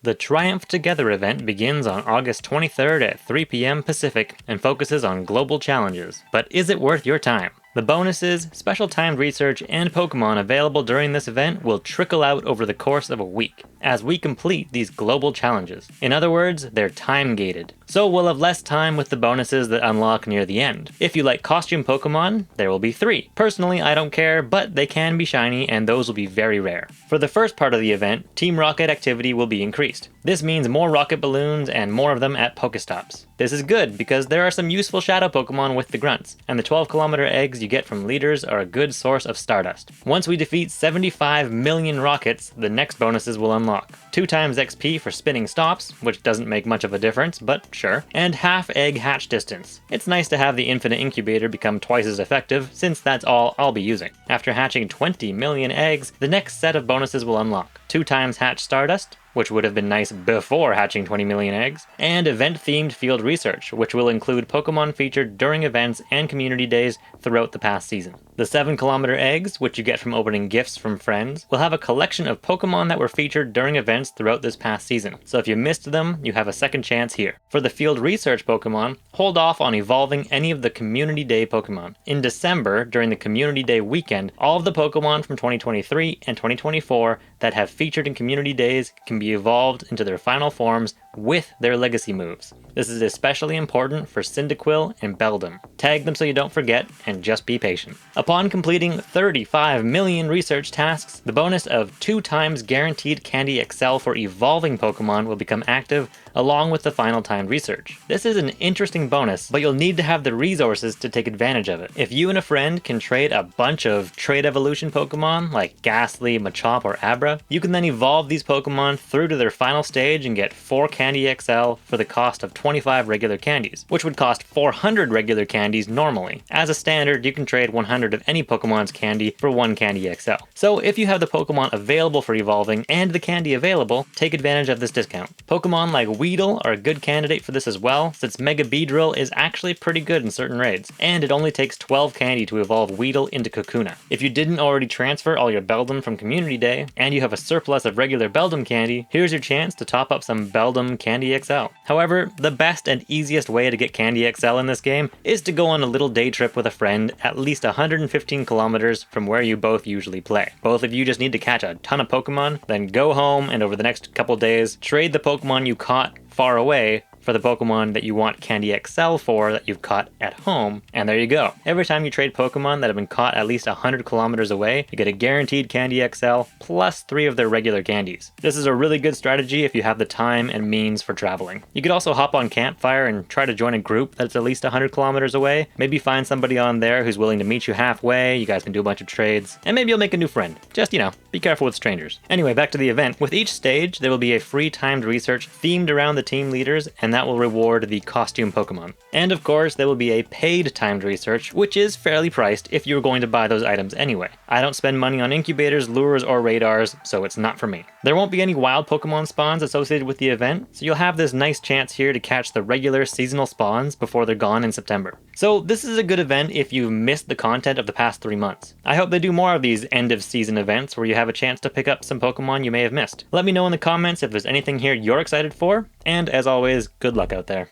The Triumph Together event begins on August 23rd at 3 p.m. Pacific and focuses on global challenges. But is it worth your time? The bonuses, special timed research, and Pokémon available during this event will trickle out over the course of a week, as we complete these global challenges. In other words, they're time-gated. So we'll have less time with the bonuses that unlock near the end. If you like costume Pokémon, there will be 3. Personally, I don't care, but they can be shiny and those will be very rare. For the first part of the event, Team Rocket activity will be increased. This means more rocket balloons and more of them at Pokestops. This is good because there are some useful shadow Pokémon with the grunts, and the 12-kilometer eggs you get from leaders are a good source of Stardust. Once we defeat 75 million rockets, the next bonuses will unlock. 2 times XP for spinning stops, which doesn't make much of a difference, but sure, and half egg hatch distance. It's nice to have the infinite incubator become twice as effective, since that's all I'll be using. After hatching 20 million eggs, the next set of bonuses will unlock. 2 times hatch Stardust, which would have been nice before hatching 20 million eggs, and event-themed field research, which will include Pokémon featured during events and community days throughout the past season. The 7-kilometer eggs, which you get from opening gifts from friends, will have a collection of Pokémon that were featured during events throughout this past season, so if you missed them, you have a second chance here. For the field research Pokémon, hold off on evolving any of the Community Day Pokémon. In December, during the Community Day weekend, all of the Pokémon from 2023 and 2024 that have featured in Community Days can be evolved into their final forms with their legacy moves. This is especially important for Cyndaquil and Beldum. Tag them so you don't forget, and just be patient. Upon completing 35 million research tasks, the bonus of 2 times guaranteed Candy XL for evolving Pokémon will become active along with the final timed research. This is an interesting bonus, but you'll need to have the resources to take advantage of it. If you and a friend can trade a bunch of trade evolution Pokémon like Ghastly, Machop, or Abra, you can then evolve these Pokémon through to their final stage and get 4 Candy XL for the cost of 25 regular candies, which would cost 400 regular candies normally. As a standard, you can trade 100 of any Pokemon's candy for 1 Candy XL. So if you have the Pokemon available for evolving and the candy available, take advantage of this discount. Pokemon like Weedle are a good candidate for this as well, since Mega Beedrill is actually pretty good in certain raids, and it only takes 12 candy to evolve Weedle into Kakuna. If you didn't already transfer all your Beldum from Community Day, and you have a surplus of regular Beldum candy, here's your chance to top up some Beldum Candy XL. However, the best and easiest way to get Candy XL in this game is to go on a little day trip with a friend at least 115 kilometers from where you both usually play. Both of you just need to catch a ton of Pokemon, then go home and over the next couple days, trade the Pokemon you caught far away for the Pokemon that you want Candy XL for that you've caught at home, and there you go. Every time you trade Pokemon that have been caught at least 100 kilometers away, you get a guaranteed Candy XL plus 3 of their regular candies. This is a really good strategy if you have the time and means for traveling. You could also hop on Campfire and try to join a group that's at least 100 kilometers away. Maybe find somebody on there who's willing to meet you halfway, you guys can do a bunch of trades, and maybe you'll make a new friend. Just, be careful with strangers. Anyway, back to the event. With each stage, there will be a free timed research themed around the team leaders, and that will reward the costume Pokemon. And of course, there will be a paid timed research, which is fairly priced if you're going to buy those items anyway. I don't spend money on incubators, lures, or radars, so it's not for me. There won't be any wild Pokemon spawns associated with the event, so you'll have this nice chance here to catch the regular seasonal spawns before they're gone in September. So this is a good event if you've missed the content of the past 3 months. I hope they do more of these end of season events where you have a chance to pick up some Pokemon you may have missed. Let me know in the comments if there's anything here you're excited for, and as always, good luck out there.